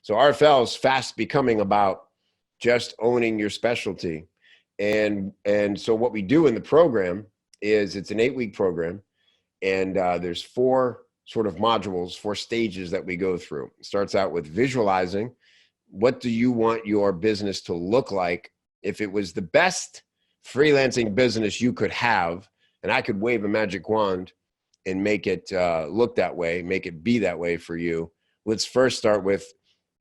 So RFL is fast becoming about just owning your specialty. And so what we do in the program is it's an 8-week program, and there's 4 sort of modules, 4 stages that we go through. It starts out with visualizing. What do you want your business to look like if it was the best freelancing business you could have, and I could wave a magic wand and make it look that way, make it be that way for you? Let's first start with,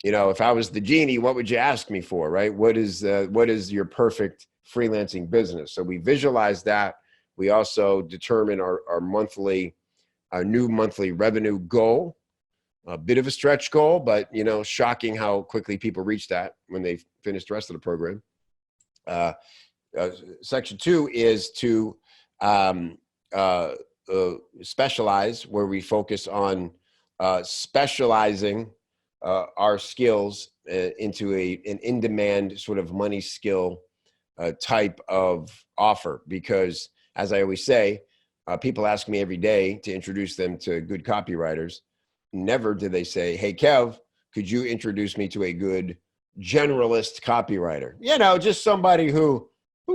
if I was the genie, what would you ask me for, right? What is your perfect freelancing business? So we visualize that. We also determine our new monthly revenue goal, a bit of a stretch goal, but shocking how quickly people reach that when they finish the rest of the program. Section 2 is to specialize, where we focus on specializing our skills into an in-demand sort of money skill type of offer. Because as I always say, people ask me every day to introduce them to good copywriters. Never do they say, hey, Kev, could you introduce me to a good generalist copywriter? Just somebody who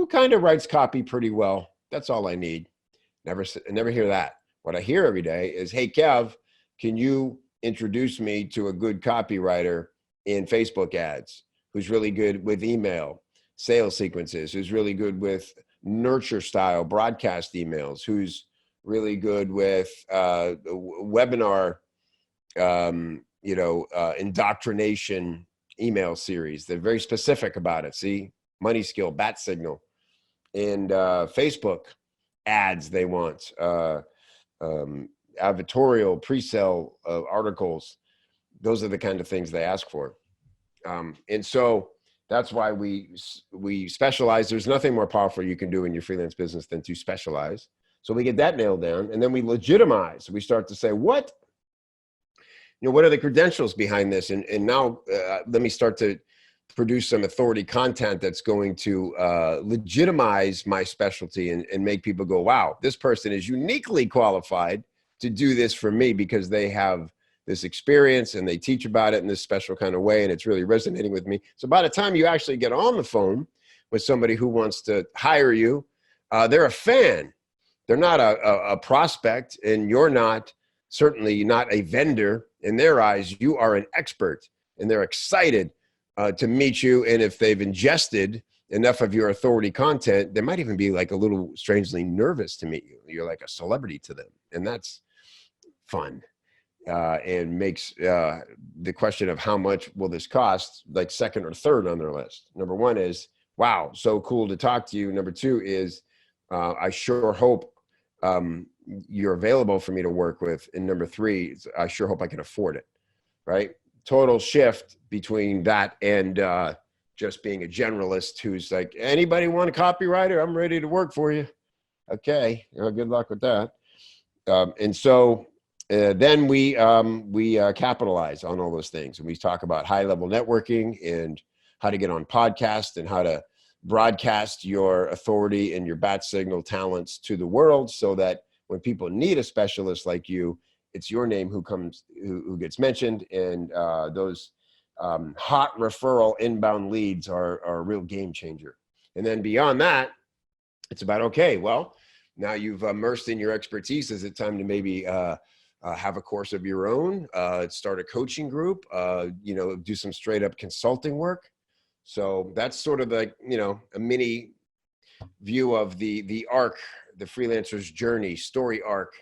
kind of writes copy pretty well. That's all I need. Never hear that. What I hear every day is, hey, Kev, can you introduce me to a good copywriter in Facebook ads, who's really good with email sales sequences, who's really good with nurture style broadcast emails, who's really good with webinar, indoctrination email series. They're very specific about it. See, money skill, bat signal, and Facebook ads they want, advertorial, pre-sale articles. Those are the kind of things they ask for. And so that's why we specialize. There's nothing more powerful you can do in your freelance business than to specialize. So we get that nailed down, and then we legitimize. We start to say, what are the credentials behind this? And now let me start to produce some authority content that's going to legitimize my specialty and make people go, wow, this person is uniquely qualified to do this for me because they have this experience and they teach about it in this special kind of way, and it's really resonating with me. So by the time you actually get on the phone with somebody who wants to hire you, they're a fan. They're not a prospect, and you're certainly not a vendor. In their eyes, you are an expert, and they're excited to meet you. And if they've ingested enough of your authority content, they might even be like a little strangely nervous to meet you. You're like a celebrity to them, and that's fun. And makes the question of how much will this cost like second or third on their list. Number 1 is, wow, so cool to talk to you. Number 2 is, I sure hope you're available for me to work with. And number 3 is, I sure hope I can afford it, right? Total shift between that and just being a generalist who's like, anybody want a copywriter? I'm ready to work for you. Okay, good luck with that. And so then we capitalize on all those things, and we talk about high-level networking and how to get on podcasts and how to broadcast your authority and your bat signal talents to the world, so that when people need a specialist like you, it's your name who gets mentioned, and those hot referral inbound leads are a real game changer. And then beyond that, it's about, okay, well, now you've immersed in your expertise. Is it time to maybe have a course of your own, start a coaching group, do some straight up consulting work? So that's sort of like, a mini view of the arc, the freelancer's journey, story arc,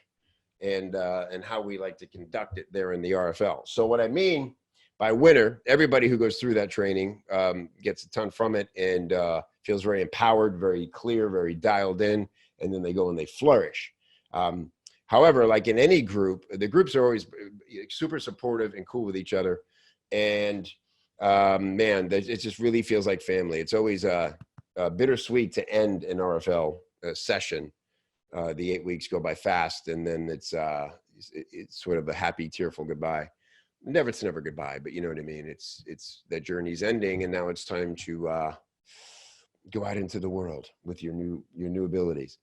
and how we like to conduct it there in the RFL. So what I mean by winner, everybody who goes through that training gets a ton from it, and feels very empowered, very clear, very dialed in, and then they go and they flourish. However, like in any group, the groups are always super supportive and cool with each other. And man, it just really feels like family. It's always bittersweet to end an RFL session. The 8 weeks go by fast, and then it's sort of a happy, tearful goodbye. It's never goodbye, but you know what I mean? It's that journey's ending, and now it's time to go out into the world with your new abilities.